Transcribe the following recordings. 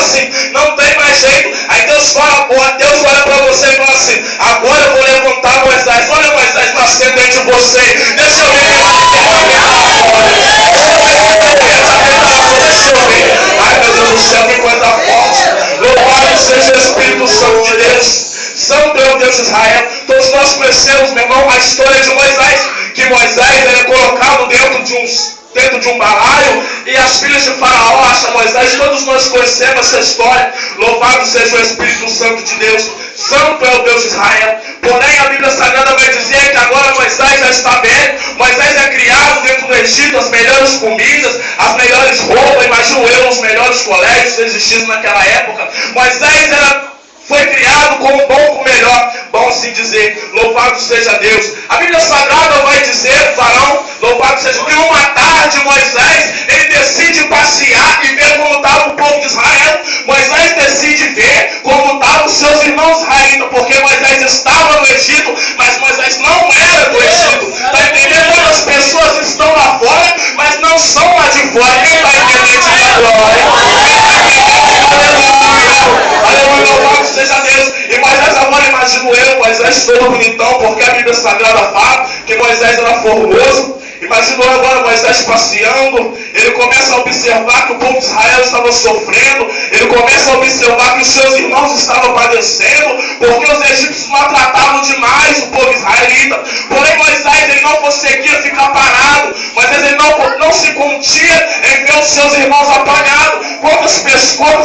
assim, não tem mais jeito. Aí Deus olha para você e fala assim, agora eu vou levantar Moisés. Olha Moisés nascendo dentro de você. Deixa eu ver. Deixa eu ver. Ai meu Deus do céu, que coisa forte. Louvado seja o Espírito Santo de Deus. Santo é o Deus de Israel. Todos nós conhecemos, meu irmão, a história de Moisés. Que Moisés era colocado dentro de um balaio, e as filhas de Faraó acham Moisés. Todos nós conhecemos essa história. Louvado seja o Espírito Santo de Deus. Santo é o Deus de Israel. Porém a Bíblia Sagrada vai dizer que agora Moisés já está velho. Moisés é criado dentro do Egito, as melhores comidas, as melhores roupas, imagino eu, os melhores colégios existiam naquela época. Moisés foi criado como bom com melhor, bom assim dizer. Louvado seja Deus. A Bíblia Sagrada vai dizer, varão, louvado seja, que uma tarde Moisés, ele decide passear e ver como estava o povo de Israel. Moisés decide ver como estavam os seus irmãos israelitas, porque Moisés estava no Egito, mas Moisés não era do Egito. Está entendendo? As pessoas estão lá fora, mas não são lá de fora. Quem está entendendo essa glória? Aleluia, louvado seja Deus. E Moisés agora, imagino eu, Moisés todo bonitão, porque a Bíblia Sagrada fala que Moisés era formoso. Imaginou agora Moisés passeando, ele começa a observar que o povo de Israel estava sofrendo, ele começa a observar que os seus irmãos estavam padecendo, porque os egípcios maltratavam demais o povo israelita. Porém Moisés, ele não conseguia ficar parado, Moisés ele não se contia em ver os seus irmãos apanhados. Quantas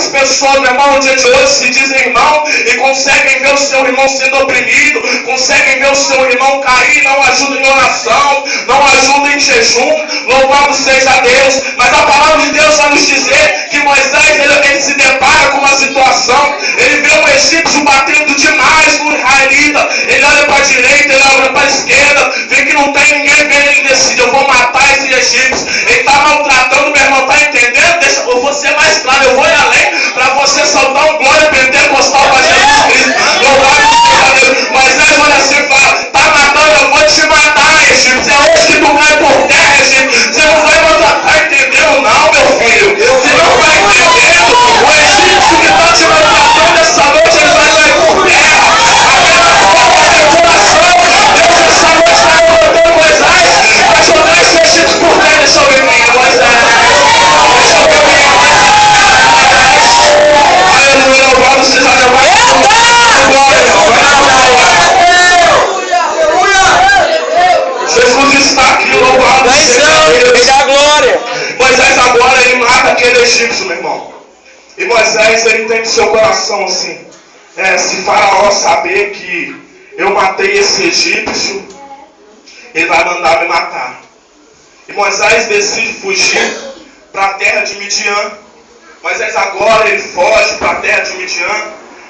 pessoas, meu irmão, no dia de hoje se dizem irmão e conseguem ver o seu irmão sendo oprimido, conseguem ver o seu irmão cair, não ajudam em oração, não ajudam em jejum. Louvado seja Deus. Mas a palavra de Deus vai nos dizer que Moisés ele se depara com uma situação. Ele vê um egípcio batendo demais no israelita. Ele olha para a direita, ele olha para a esquerda, vê que não tem ninguém vendo, ele decide, eu vou matar esse egípcio. Ele está maltratando, meu irmão, está entendendo? Eu vou ser mais claro, eu vou ir além para você soltar um glória pentecostal para Jesus Cristo. Louvado seja Deus. Moisés olha assim e fala, está matando, eu vou te matar, egípcio. É hoje que tu vai por terra, egípcio. Você não vai maltratar, entendeu? Não, meu filho. Você não vai entendendo. O egípcio que está te maltratando essa noite, ele vai cair por terra. Aquela coração, Deus essa noite está levantando Moisés para jogar esse egípcio por terra. Deixa eu ver quem é Moisés. Deixa eu ver quem é Moisés. Aleluia, louvado seja Deus. Jesus está aqui, louvado seja Deus. Dá glória. Moisés agora, ele mata aquele egípcio, meu irmão. E Moisés, ele tem no seu coração assim, se Faraó saber que eu matei esse egípcio, ele vai mandar me matar. E Moisés decide fugir para a terra de Midian. Moisés agora, ele foge para a terra de Midian.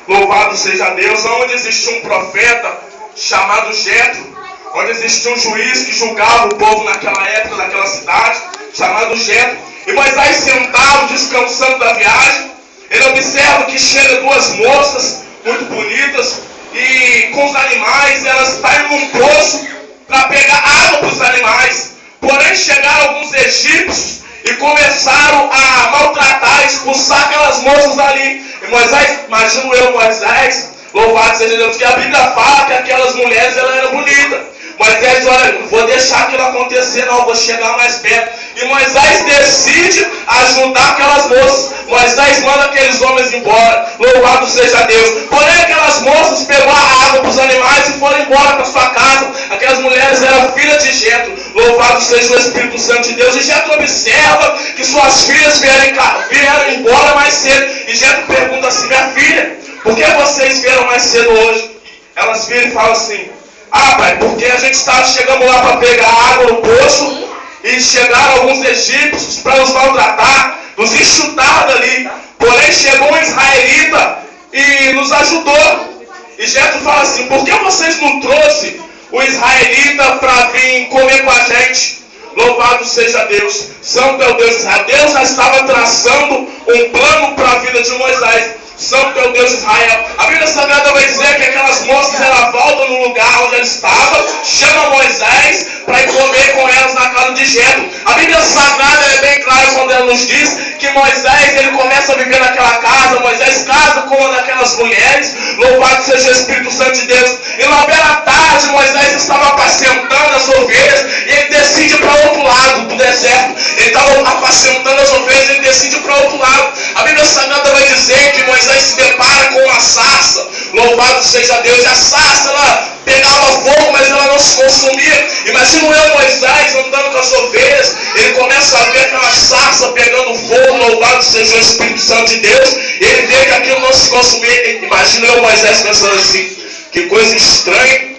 Louvado seja Deus, onde existia um profeta chamado Jetro, onde existia um juiz que julgava o povo naquela época, naquela cidade, chamado Jetro. E Moisés sentado, descansando da viagem, ele observa que chegam duas moças muito bonitas e com os animais, elas estão indo num poço para pegar água para os animais. Porém chegaram alguns egípcios e começaram a maltratar, expulsar aquelas moças dali. E Moisés, imagino eu, Moisés, louvado seja Deus, que a Bíblia fala que aquelas mulheres elas eram bonitas. Moisés, olha, não vou deixar aquilo acontecer não, vou chegar mais perto. E Moisés decide ajudar aquelas moças. Moisés manda aqueles homens embora. Louvado seja Deus. Porém aquelas moças pegou a água para os animais e foram embora para sua casa. Aquelas mulheres eram filhas de Jetro. Louvado seja o Espírito Santo de Deus. E Jetro observa que suas filhas vieram embora mais cedo. E Jetro pergunta assim, minha filha, por que vocês vieram mais cedo hoje? Elas viram e falam assim, ah, pai, porque a gente chegamos lá para pegar água no poço e chegaram alguns egípcios para nos maltratar, nos enxutar dali. Porém chegou um israelita e nos ajudou. E Jetro fala assim, por que vocês não trouxeram o israelita para vir comer com a gente? Louvado seja Deus. Santo é o Deus de Israel. Deus já estava traçando um plano para a vida de Moisés. Santo é o Deus de Israel. A Bíblia Sagrada vai dizer que aquelas moças, elas voltam no lugar onde elas estavam, chamam Moisés para ir comer com elas na casa de Jetro. A Bíblia Sagrada é bem clara quando ela nos diz que Moisés, ele começa a viver naquela casa. Moisés casa com uma daquelas mulheres. Louvado seja o Espírito Santo de Deus. E na bela tarde, Moisés estava apacentando as ovelhas e ele decide para outro lado do deserto. Ele estava apacentando as ovelhas e ele decide para outro lado. A Bíblia Sagrada vai dizer que Moisés se depara com uma sarça. Louvado seja Deus. E a sarça, ela pegava fogo, mas ela não se consumia. Imagina eu, Moisés, andando com as ovelhas. Ele começa a ver aquela sarça pegando fogo. Louvado seja o Espírito Santo de Deus. Ele vê que aquilo não se consumia. Imagina eu, Moisés, pensando assim: que coisa estranha,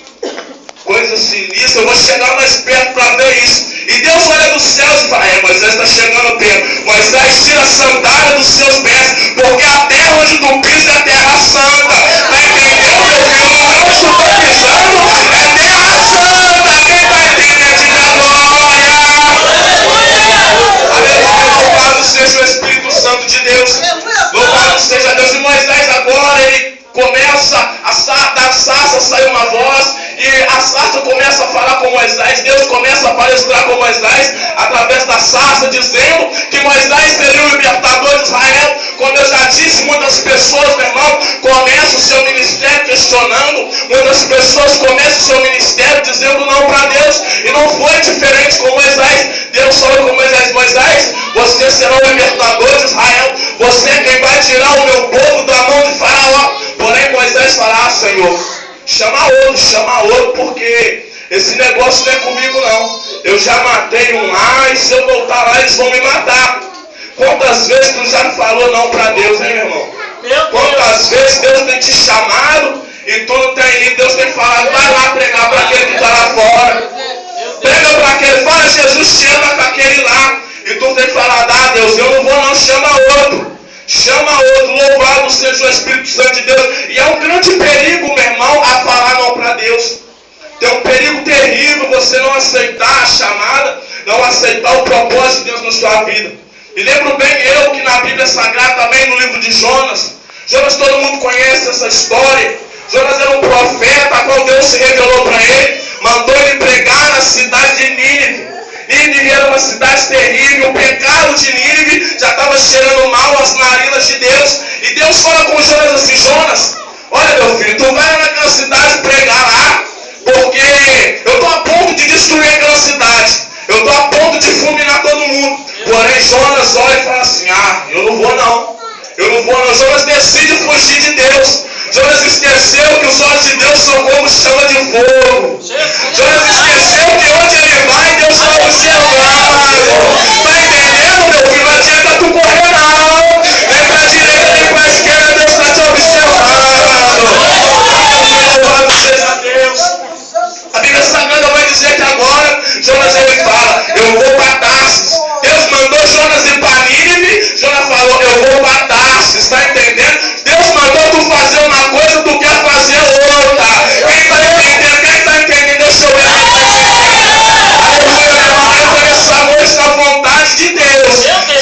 coisa sinistra. Eu vou chegar mais perto para ver isso. E Deus olha dos céus e fala: Moisés está chegando perto. Moisés, tira a sandália dos seus pés, porque a terra onde tu pisa é a terra santa. Está entendendo, meu filho? Não estou pisando, é terra santa. Quem está entendendo, diga glória. Aleluia. Louvado seja o Espírito Santo de Deus. Louvado seja Deus. E Moisés agora, ele começa da sarça sair uma voz, e a sarça começa a falar com Moisés. Deus começa a palestrar com Moisés através da sarça, dizendo que Moisés seria o libertador de Israel. Como eu já disse, muitas pessoas, meu irmão, começam o seu ministério questionando. Muitas pessoas começam o seu ministério dizendo não para Deus. E não foi diferente com Moisés. Deus falou com Moisés: Moisés, você será o libertador de Israel. Você é quem vai tirar o meu povo da mão de Faraó. Porém Moisés fala: Senhor, chama outro, porque esse negócio não é comigo não. Eu já matei um lá, e se eu voltar lá eles vão me matar. Quantas vezes tu já falou não para Deus, hein, meu irmão? Quantas vezes Deus tem te chamado e tu não tem ido? Deus tem falado: vai lá pregar para aquele que está lá fora. Prega para aquele, fala: Jesus te ama com aquele lá. E tu tem falado: Deus, eu não vou não, chama outro. Chama outro. Louvado seja o Espírito Santo de Deus. E é um grande perigo, meu irmão, a falar não para Deus. Tem um perigo terrível você não aceitar a chamada, não aceitar o propósito de Deus na sua vida. E lembro bem eu que na Bíblia Sagrada, também no livro de Jonas, todo mundo conhece essa história. Jonas era um profeta, a qual Deus se revelou para ele, mandou ele pregar na cidade de Nínive. Nínive era uma cidade terrível. O pecado de Nínive já estava cheirando mal às narinas de Deus. E Deus fala com Jonas assim: Jonas, olha, meu filho, tu vai naquela cidade pregar lá, porque eu estou a ponto de destruir aquela cidade. Eu estou a ponto de fulminar todo mundo. Porém Jonas olha e fala assim: eu não vou não. Jonas decide fugir de Deus. Jonas esqueceu que os olhos de Deus são como chama de fogo. Jonas esqueceu que onde ele vai, Deus vai observando. Está entendendo, meu filho? Não adianta tu correr não. Nem para a direita, nem para a esquerda, Deus está te observando. Louvado seja Deus. A Bíblia Sagrada vai dizer que agora Jonas, ele fala: eu vou para Tarsis. Deus mandou Jonas ir para Nínive. Jonas falou: eu vou para Tarsis. Está entendendo? Deus mandou tu fazer uma coisa, tu quer fazer outra. Quem está entendendo? Deixa eu ver. Aleluia, meu irmão. Eu conheço a noite da vontade de Deus.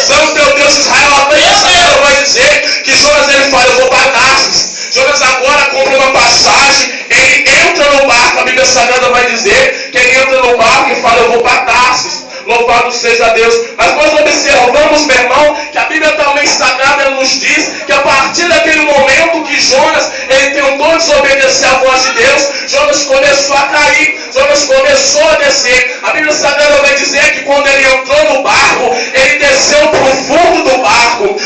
Santo teu Deus Israel. A Bíblia Sagrada vai dizer que Jonas, ele fala: eu vou para Tarsis. Jonas agora compra uma passagem, ele entra no barco. A Bíblia Sagrada vai dizer que ele entra no barco e fala: eu vou para Tarsis. Louvado seja Deus. Mas nós observamos, meu irmão, que a Bíblia também Sagrada nos diz que a partir daquele momento que Jonas, ele tentou desobedecer a voz de Deus, Jonas começou a cair, Jonas começou a descer. A Bíblia Sagrada vai dizer que quando ele entrou no barco, ele desceu para o fundo do barco.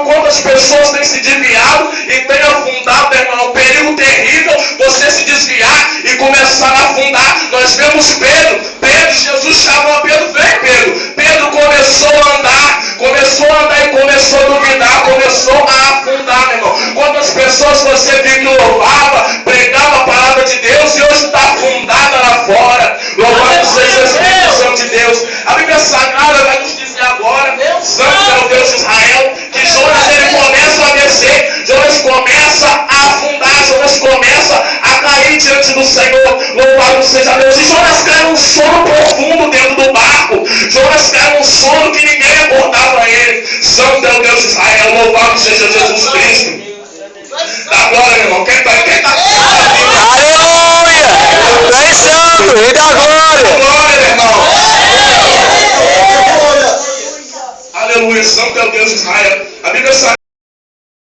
Quantas pessoas têm se desviado e têm afundado, meu irmão? Um perigo terrível você se desviar e começar a afundar. Nós vemos Pedro, Jesus chamou a Pedro: vem Pedro. Pedro começou a andar e começou a duvidar, começou a afundar, meu irmão. Quantas pessoas você viu que louvava, pregava a palavra de Deus e hoje está afundada lá fora? Louvado seja o Espírito Santo de Deus. A Bíblia Sagrada vai nos dizer agora, Santo é o Deus de Israel, que Jonas, ele começa a descer, Jonas começa a afundar, Jonas começa a cair diante do Senhor. Louvado seja Deus. E Jonas cai num sono profundo dentro do barco. Jonas cai num sono que ninguém acordava ele. Santo é o Deus de Israel. Louvado seja Jesus Cristo. Dá glória, meu irmão. Quem tá? Aleluia! Vem santo, rei da glória! Glória, meu irmão. Aleluia, santo é o Deus de Israel. A Bíblia sabe